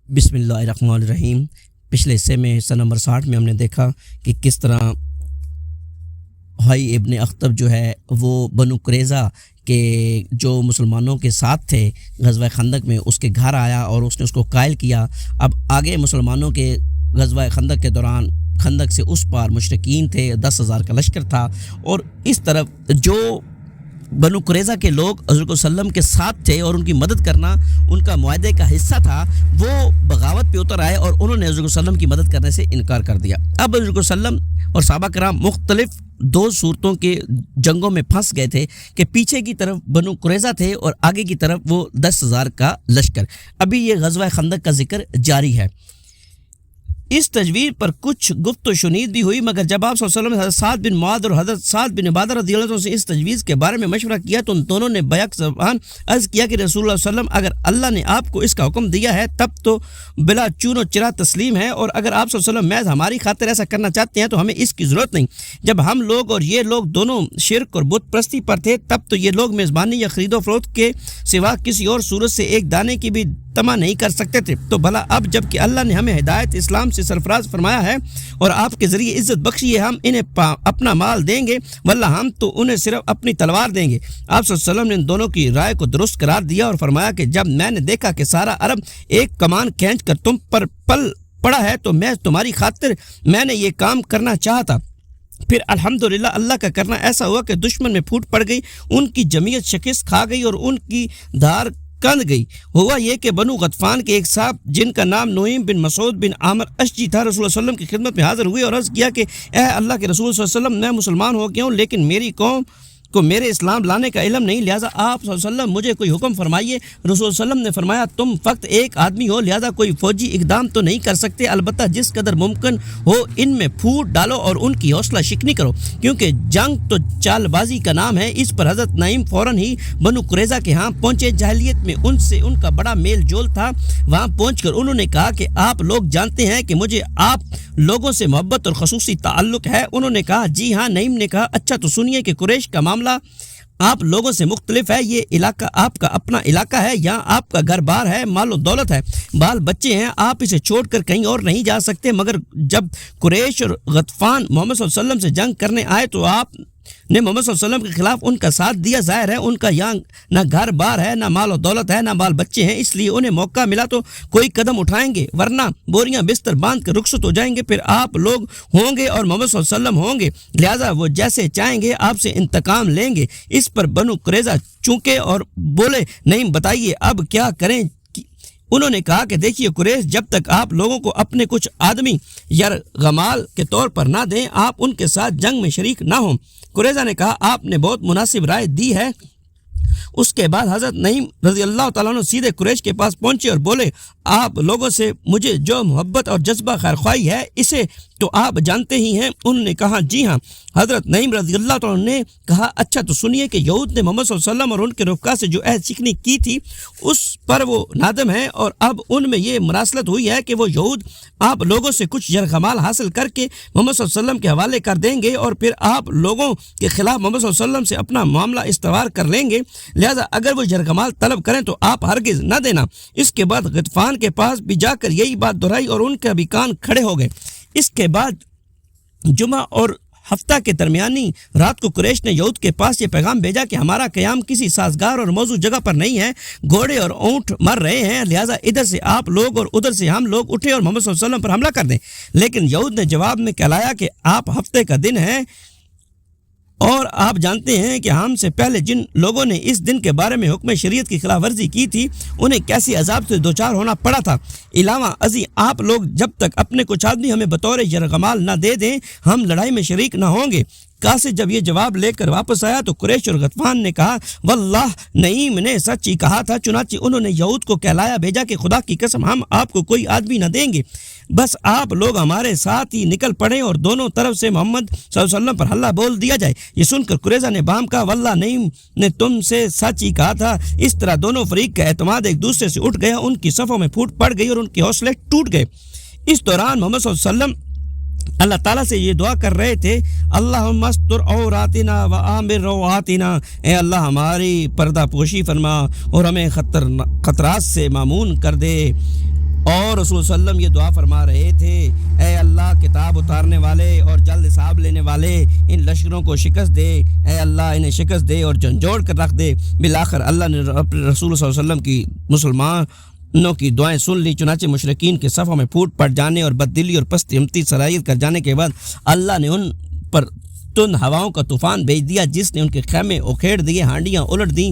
بسم اللہ الرحمن الرحیم۔ پچھلے حصے میں حصہ نمبر 60 میں ہم نے دیکھا کہ کس طرح حی ابن اخطب جو ہے وہ بنو قریظہ کے جو مسلمانوں کے ساتھ تھے غزوہ خندق میں اس کے گھر آیا اور اس نے اس کو قائل کیا۔ اب آگے مسلمانوں کے غزوہ خندق کے دوران خندق سے اس پار مشرکین تھے، 10,000 کا لشکر تھا، اور اس طرف جو بنو قریظہ کے لوگ حضرت صلی اللہ علیہ وسلم کے ساتھ تھے اور ان کی مدد کرنا ان کا معاہدے کا حصہ تھا، وہ بغاوت پہ اتر آئے اور انہوں نے حضرت صلی اللہ علیہ وسلم کی مدد کرنے سے انکار کر دیا۔ اب حضرت صلی اللہ علیہ وسلم اور صحابہ کرام مختلف دو صورتوں کے جنگوں میں پھنس گئے تھے کہ پیچھے کی طرف بنو قریظہ تھے اور آگے کی طرف وہ 10,000 کا لشکر۔ ابھی یہ غزوہ خندق کا ذکر جاری ہے۔ اس تجویز پر کچھ گفت و شنید بھی ہوئی، مگر جب آپ صلی اللہ علیہ وسلم نے حضرت سعد بن معاذ اور حضرت سعد بن عبادہ رضی اللہ عنہ سے اس تجویز کے بارے میں مشورہ کیا تو ان دونوں نے بیک زبان عرض کیا کہ رسول اللہ صلی اللہ علیہ وسلم اگر اللہ نے آپ کو اس کا حکم دیا ہے تب تو بلا چون و چرا تسلیم ہے، اور اگر آپ صلی اللہ علیہ وسلم محض ہماری خاطر ایسا کرنا چاہتے ہیں تو ہمیں اس کی ضرورت نہیں۔ جب ہم لوگ اور یہ لوگ دونوں شرک اور بت پرستی پر تھے تب تو یہ لوگ میزبانی یا خرید و فروخت کے سوا کسی اور صورت سے ایک دانے کی بھی تما نہیں کر سکتے تھے، تو بھلا اب جب کہ اللہ نے ہمیں ہدایت اسلام سے سرفراز فرمایا ہے اور آپ کے ذریعے عزت بخشی ہے، ہم انہیں اپنا مال دیں گے واللہ ہم تو انہیں صرف اپنی تلوار دیں گے۔ آپ صلی اللہ علیہ وسلم نے ان دونوں کی رائے کو درست قرار دیا اور فرمایا کہ جب میں نے دیکھا کہ سارا عرب ایک کمان کھینچ کر تم پر پل پڑا ہے تو میں تمہاری خاطر میں نے یہ کام کرنا چاہا تھا، پھر الحمدللہ اللہ کا کرنا ایسا ہوا کہ دشمن میں پھوٹ پڑ گئی، ان کی جمعیت شکست کھا گئی اور ان کی دھار کند گئی۔ ہوا یہ کہ بنو غطفان کے ایک صاحب جن کا نام نعیم بن مسعود بن عامر اشجی تھا رسول اللہ صلی اللہ علیہ وسلم کی خدمت میں حاضر ہوئے اور عرض کیا کہ اے اللہ کے رسول صلی اللہ علیہ وسلم، میں مسلمان ہو گیا ہوں لیکن میری قوم کو میرے اسلام لانے کا علم نہیں، لہٰذا آپ صلی اللہ علیہ وسلم مجھے کوئی حکم فرمائیے۔ رسول صلی اللہ علیہ وسلم نے فرمایا تم فقط ایک آدمی ہو لہٰذا کوئی فوجی اقدام تو نہیں کر سکتے، البتہ جس قدر ممکن ہو ان میں پھوٹ ڈالو اور ان کی حوصلہ شکنی کرو، کیونکہ جنگ تو چال بازی کا نام ہے۔ اس پر حضرت نعیم فوراً ہی بنو قریظہ کے ہاں پہنچے۔ جاہلیت میں ان سے ان کا بڑا میل جول تھا۔ وہاں پہنچ کر انہوں نے کہا کہ آپ لوگ جانتے ہیں کہ مجھے آپ لوگوں سے محبت اور خصوصی تعلق ہے۔ انہوں نے کہا جی ہاں۔ نعیم نے کہا اچھا تو سنیے کہ قریش کا معاملہ آپ لوگوں سے مختلف ہے، یہ علاقہ آپ کا اپنا علاقہ ہے، یہاں آپ کا گھر بار ہے، مال و دولت ہے، بال بچے ہیں، آپ اسے چھوڑ کر کہیں اور نہیں جا سکتے، مگر جب قریش اور غطفان محمد صلی اللہ علیہ وسلم سے جنگ کرنے آئے تو آپ نے محمد صلی اللہ علیہ وسلم کے خلاف ان کا ساتھ دیا، ظاہر ہے ان کا یہاں نہ گھر بار ہے، نہ مال و دولت ہے، نہ بال بچے ہیں، اس لیے انہیں موقع ملا تو کوئی قدم اٹھائیں گے ورنہ بوریاں بستر باندھ کر رخصت ہو جائیں گے، پھر آپ لوگ ہوں گے اور محمد صلی اللہ علیہ وسلم ہوں گے، لہٰذا وہ جیسے چاہیں گے آپ سے انتقام لیں گے۔ اس پر بنو قریظہ چونکے اور بولے نہیں بتائیے اب کیا کریں۔ انہوں نے کہا کہ دیکھیے قریش جب تک آپ لوگوں کو اپنے کچھ آدمی یرغمال کے طور پر نہ دیں آپ ان کے ساتھ جنگ میں شریک نہ ہوں۔ قریظہ نے کہا آپ نے بہت مناسب رائے دی ہے۔ اس کے بعد حضرت نعیم رضی اللہ تعالیٰ عنہ سیدھے قریش کے پاس پہنچے اور بولے آپ لوگوں سے مجھے جو محبت اور جذبہ خیرخواہی ہے اسے تو آپ جانتے ہی ہیں۔ انہوں نے کہا جی ہاں۔ حضرت نعیم رضی اللہ تعالیٰ عنہ نے کہا اچھا تو سنیے کہ یہود نے محمد صلی اللہ علیہ وسلم اور ان کے رفقا سے جو عہد شکنی کی تھی اس پر وہ نادم ہیں، اور اب ان میں یہ مراسلت ہوئی ہے کہ وہ یہود آپ لوگوں سے کچھ یرغمال حاصل کر کے محمد صلی اللہ علیہ وسلم کے حوالے کر دیں گے اور پھر آپ لوگوں کے خلاف محمد صلی اللہ علیہ وسلم سے اپنا معاملہ استوار کر لیں گے، لہذا اگر وہ یرغمال طلب کریں تو آپ ہرگز نہ دینا۔ اس کے بعد غطفان کے پاس بھی جا کر یہی بات دہرائی اور ان کے بھی کان کھڑے ہو گئے۔ اس کے بعد جمعہ اور ہفتہ کے درمیانی رات کو قریش نے یہود کے پاس یہ پیغام بھیجا کہ ہمارا قیام کسی سازگار اور موزوں جگہ پر نہیں ہے، گھوڑے اور اونٹ مر رہے ہیں، لہٰذا ادھر سے آپ لوگ اور ادھر سے ہم لوگ اٹھیں اور محمد صلی اللہ علیہ وسلم پر حملہ کر دیں۔ لیکن یہود نے جواب میں کہلایا کہ آپ ہفتے کا دن ہے اور آپ جانتے ہیں کہ ہم سے پہلے جن لوگوں نے اس دن کے بارے میں حکم شریعت کی خلاف ورزی کی تھی انہیں کیسی عذاب سے دوچار ہونا پڑا تھا۔ علاوہ ازیں آپ لوگ جب تک اپنے کچھ آدمی ہمیں بطور یرغمال نہ دے دیں ہم لڑائی میں شریک نہ ہوں گے۔ کاسے جب یہ جواب لے کر واپس آیا تو قریش اور غطفان نے کہا واللہ نعیم نے سچ ہی کہا تھا، چنانچہ انہوں نے یہود کو کہلایا بھیجا کہ خدا کی قسم ہم آپ کو کوئی آدمی نہ دیں گے، بس آپ لوگ ہمارے ساتھ ہی نکل پڑیں اور دونوں طرف سے محمد صلی اللہ علیہ وسلم پر حلہ بول دیا جائے۔ یہ سن کر قریظہ نے بام کہا واللہ نعیم نے تم سے سچ ہی کہا تھا۔ اس طرح دونوں فریق کا اعتماد ایک دوسرے سے اٹھ گیا، ان کی صفوں میں پھوٹ پڑ گئی اور ان کے حوصلے ٹوٹ گئے۔ اس دوران محمد صلی اللہ علیہ وسلم اللہ تعالیٰ سے یہ دعا کر رہے تھے اللہم استر عوراتنا و آمر رواتنا، اے اللہ ہماری پردہ پوشی فرما اور ہمیں خطرات سے مامون کر دے۔ اور رسول صلی اللہ علیہ وسلم یہ دعا فرما رہے تھے، اے اللہ کتاب اتارنے والے اور جلد حساب لینے والے، ان لشکروں کو شکست دے، اے اللہ انہیں شکست دے اور جھنجھوڑ کر رکھ دے۔ بالآخر اللہ نے اپنے رسول صلی اللہ علیہ وسلم کی مسلمانوں کی دعائیں سن لی، چنانچہ مشرکین کے صفوں میں پھوٹ پڑ جانے اور بددلی اور پست ہمتی صلاحیت کر جانے کے بعد اللہ نے ان پر تند ہواؤں کا طوفان بھیج دیا، جس نے ان کے خیمے اکھیڑ دیے، ہانڈیاں الٹ دیں۔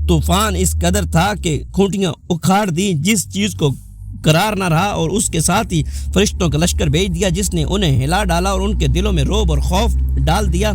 طوفان اس قدر تھا کہ کھوٹیاں اکھاڑ دیں، جس چیز کو قرار نہ رہا، اور اس کے ساتھ ہی فرشتوں کا لشکر بھیج دیا جس نے انہیں ہلا ڈالا اور ان کے دلوں میں رعب اور خوف ڈال دیا۔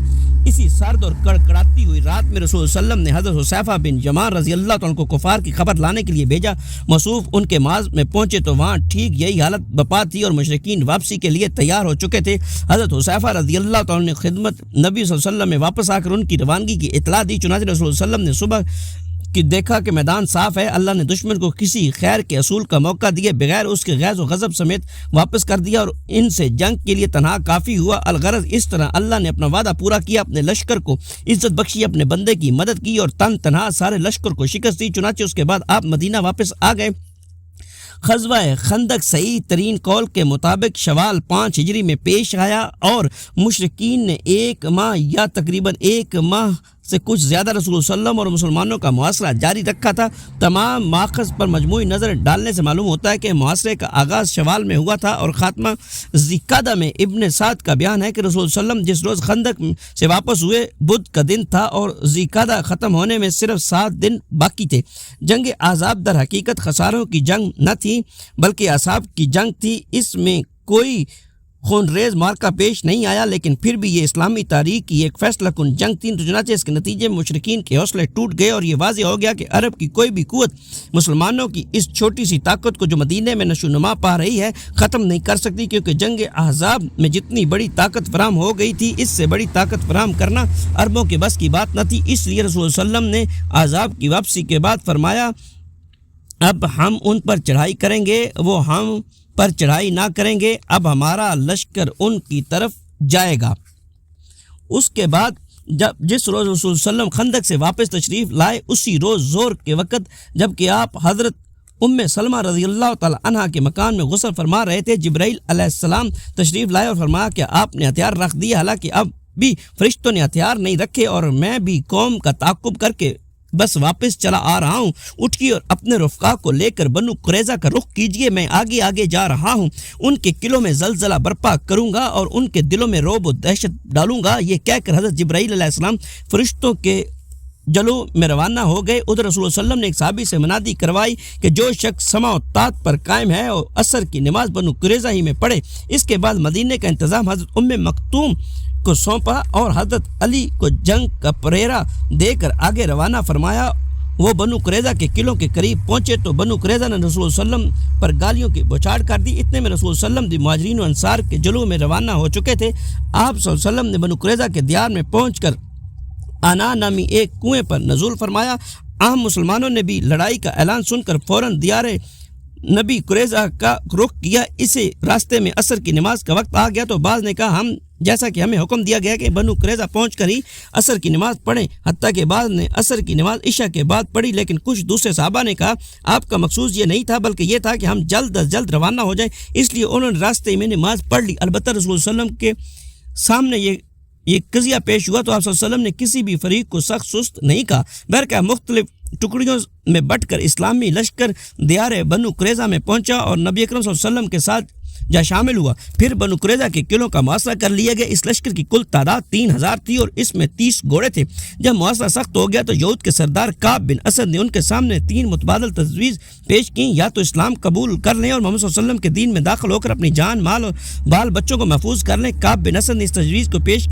اسی سرد اور کڑکڑاتی ہوئی رات میں رسول صلی اللہ علیہ وسلم نے حضرت حذیفہ بن یمان رضی اللہ عنہ کو کفار کی خبر لانے کے لیے بھیجا۔ موصوف ان کے ماز میں پہنچے تو وہاں ٹھیک یہی حالت بپا تھی اور مشرکین واپسی کے لیے تیار ہو چکے تھے۔ حضرت حذیفہ رضی اللہ عنہ نے خدمت نبی صلی اللہ علیہ وسلم میں واپس آ کر ان کی روانگی کی اطلاع دی، چنانچہ رسول صلی اللہ علیہ وسلم نے صبح کہ دیکھا کہ میدان صاف ہے، اللہ نے دشمن کو کسی خیر کے اصول کا موقع دیے بغیر اس کے غیظ و غضب سمیت واپس کر دیا اور ان سے جنگ کے لیے تنہا کافی ہوا۔ الغرض اس طرح اللہ نے اپنا وعدہ پورا کیا، اپنے لشکر کو عزت بخشی، اپنے بندے کی مدد کی اور تنہا سارے لشکر کو شکست دی۔ چنانچہ اس کے بعد آپ مدینہ واپس آ گئے۔ غزوہ خندق صحیح ترین قول کے مطابق شوال 5 ہجری میں پیش آیا اور مشرکین نے 1 ماہ یا تقریباً 1 ماہ سے کچھ زیادہ رسول صلی اللہ علیہ وسلم اور مسلمانوں کا محاصرہ جاری رکھا تھا۔ تمام ماخذ پر مجموعی نظر ڈالنے سے معلوم ہوتا ہے کہ محاصرے کا آغاز شوال میں ہوا تھا اور خاتمہ ذی-القعدہ میں۔ ابن سعد کا بیان ہے کہ رسول صلی اللہ علیہ وسلم جس روز خندق سے واپس ہوئے بدھ کا دن تھا اور ذی-القعدہ ختم ہونے میں صرف 7 دن باقی تھے۔ جنگ احزاب در حقیقت خساروں کی جنگ نہ تھی بلکہ اصحاب کی جنگ تھی۔ اس میں کوئی خون ریز مارکہ پیش نہیں آیا، لیکن پھر بھی یہ اسلامی تاریخ کی ایک فیصلہ کن جنگ تھی۔ تو چنانچہ اس کے نتیجے میں مشرکین کے حوصلے ٹوٹ گئے اور یہ واضح ہو گیا کہ عرب کی کوئی بھی قوت مسلمانوں کی اس چھوٹی سی طاقت کو جو مدینے میں نشو و نما پا رہی ہے ختم نہیں کر سکتی، کیونکہ جنگ احزاب میں جتنی بڑی طاقت فراہم ہو گئی تھی اس سے بڑی طاقت فراہم کرنا عربوں کے بس کی بات نہ تھی۔ اس لیے رسول صلی اللہ علیہ وسلم نے احزاب کی واپسی کے بعد فرمایا، اب ہم ان پر چڑھائی کریں گے، وہ ہم پر چڑھائی نہ کریں گے، اب ہمارا لشکر ان کی طرف جائے گا۔ اس کے بعد جس روز رسول صلی اللہ علیہ وسلم خندق سے واپس تشریف لائے اسی روز ظہر کے وقت جبکہ آپ حضرت ام سلمہ رضی اللہ تعالی عنہا کے مکان میں غسل فرما رہے تھے، جبرائیل علیہ السلام تشریف لائے اور فرمایا کہ آپ نے ہتھیار رکھ دیے، حالانکہ اب بھی فرشتوں نے ہتھیار نہیں رکھے اور میں بھی قوم کا تعاقب کر کے بس واپس چلا آ رہا ہوں۔ اٹھیے اور اپنے رفقا کو لے کر بنو قریظہ کا رخ کیجیے، میں آگے آگے جا رہا ہوں، ان کے قلعوں میں زلزلہ برپا کروں گا اور ان کے دلوں میں رعب و دہشت ڈالوں گا۔ یہ کہہ کر حضرت جبرائیل علیہ السلام فرشتوں کے جلو میں روانہ ہو گئے۔ ادھر رسول صلی اللہ علیہ وسلم نے ایک صحابی سے منادی کروائی کہ جو شخص سمع و طاعت پر قائم ہے اور عصر کی نماز بنو قریظہ ہی میں پڑھے۔ اس کے بعد مدینے کا انتظام حضرت ام مکتوم کو سونپا اور حضرت علی کو جنگ کا پریرا دے کر آگے روانہ فرمایا۔ وہ بنو قریظہ کے قلعوں کے قریب پہنچے تو بنو قریظہ نے رسول صلی اللہ علیہ وسلم پر گالیوں کی بوچھاڑ کر دی۔ اتنے میں رسول صلی اللہ علیہ وسلم مہاجرین و انصار کے جلو میں روانہ ہو چکے تھے۔ آپ صلی اللہ علیہ وسلم نے بنو قریظہ کے دیار میں پہنچ کر آنا نامی ایک کنویں پر نزول فرمایا۔ عام مسلمانوں نے بھی لڑائی کا اعلان سن کر فوراً دیار نبی قریظہ کا رخ کیا۔ اسے راستے میں عصر کی نماز کا وقت آ گیا تو بعض نے کہا ہم جیسا کہ ہمیں حکم دیا گیا کہ بنو قریظہ پہنچ کر ہی عصر کی نماز پڑھیں، حتیٰ کہ بعض نے عصر کی نماز عشاء کے بعد پڑھی، لیکن کچھ دوسرے صحابہ نے کہا آپ کا مقصود یہ نہیں تھا بلکہ یہ تھا کہ ہم جلد از جلد روانہ ہو جائیں، اس لیے انہوں نے راستے میں نماز پڑھ لی۔ البتہ رسول صلی اللہ علیہ وسلم کے سامنے یہ قضیہ پیش ہوا تو آپ صلی اللہ علیہ وسلم نے کسی بھی فریق کو سخت سست نہیں کہا، بلکہ مختلف ٹکڑیوں میں بٹ کر اسلامی لشکر دیار بنو قریظہ میں پہنچا اور نبی اکرم صلی اللہ علیہ وسلم کے ساتھ جا شامل ہوا۔ پھر بنو قریظہ کے قلعوں کا محاصرہ کر لیا گیا۔ اس لشکر کی کل تعداد 3000 تھی اور اس میں 30 گھوڑے تھے۔ جب محاصرہ سخت ہو گیا تو یہود کے سردار کعب بن اسد نے ان کے سامنے 3 متبادل تجویز پیش کی، یا تو اسلام قبول کر لیں اور محمد صلی اللہ علیہ وسلم کے دین میں داخل ہو کر اپنی جان مال اور بال بچوں کو محفوظ کر لیں۔ کعب بن اسد نے اس تجویز کو پیش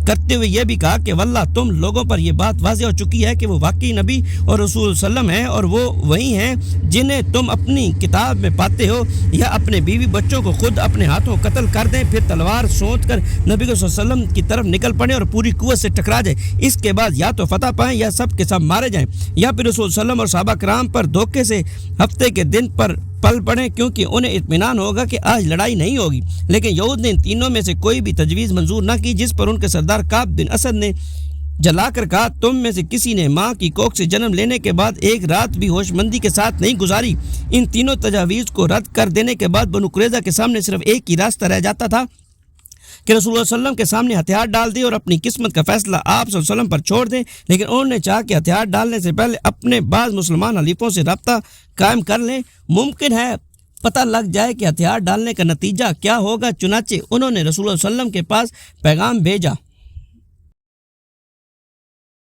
کرتے ہوئے یہ بھی کہا کہ واللہ تم لوگوں پر یہ بات واضح ہو چکی ہے کہ وہ واقعی نبی اور رسول صلی اللہ علیہ وسلم ہیں اور وہ وہی ہیں جنہیں تم اپنی کتاب میں پاتے ہو، یا اپنے بیوی بچوں کو خود اپنے ہاتھوں قتل کر دیں، پھر تلوار سونت کر نبی صلی اللہ علیہ وسلم کی طرف نکل پڑیں اور پوری قوت سے ٹکرا جائیں۔ اس کے بعد یا تو فتح پائیں یا سب کے سب مارے جائیں، یا پھر رسول صلی اللہ علیہ وسلم اور صحابہ کرام پر دھوکے سے ہفتے کے دن پر پل پڑیں، کیونکہ انہیں اطمینان ہوگا کہ آج لڑائی نہیں ہوگی۔ لیکن یہود نے ان تینوں میں سے کوئی بھی تجویز منظور نہ کی، جس پر ان کے سردار کعب بن اسد نے جلا کر کہا تم میں سے کسی نے ماں کی کوکھ سے جنم لینے کے بعد ایک رات بھی ہوش مندی کے ساتھ نہیں گزاری۔ ان تینوں تجاویز کو رد کر دینے کے بعد بنو قریظہ کے سامنے صرف ایک ہی راستہ رہ جاتا تھا کہ رسول اللہ صلی اللہ علیہ وسلم کے سامنے ہتھیار ڈال دیں اور اپنی قسمت کا فیصلہ آپ صلی اللہ علیہ وسلم پر چھوڑ دیں، لیکن انہوں نے چاہا کہ ہتھیار ڈالنے سے پہلے اپنے بعض مسلمان حلیفوں سے رابطہ قائم کر لیں، ممکن ہے پتہ لگ جائے کہ ہتھیار ڈالنے کا نتیجہ کیا ہوگا۔ چنانچہ انہوں نے رسول اللہ صلی اللہ علیہ وسلم کے پاس پیغام بھیجا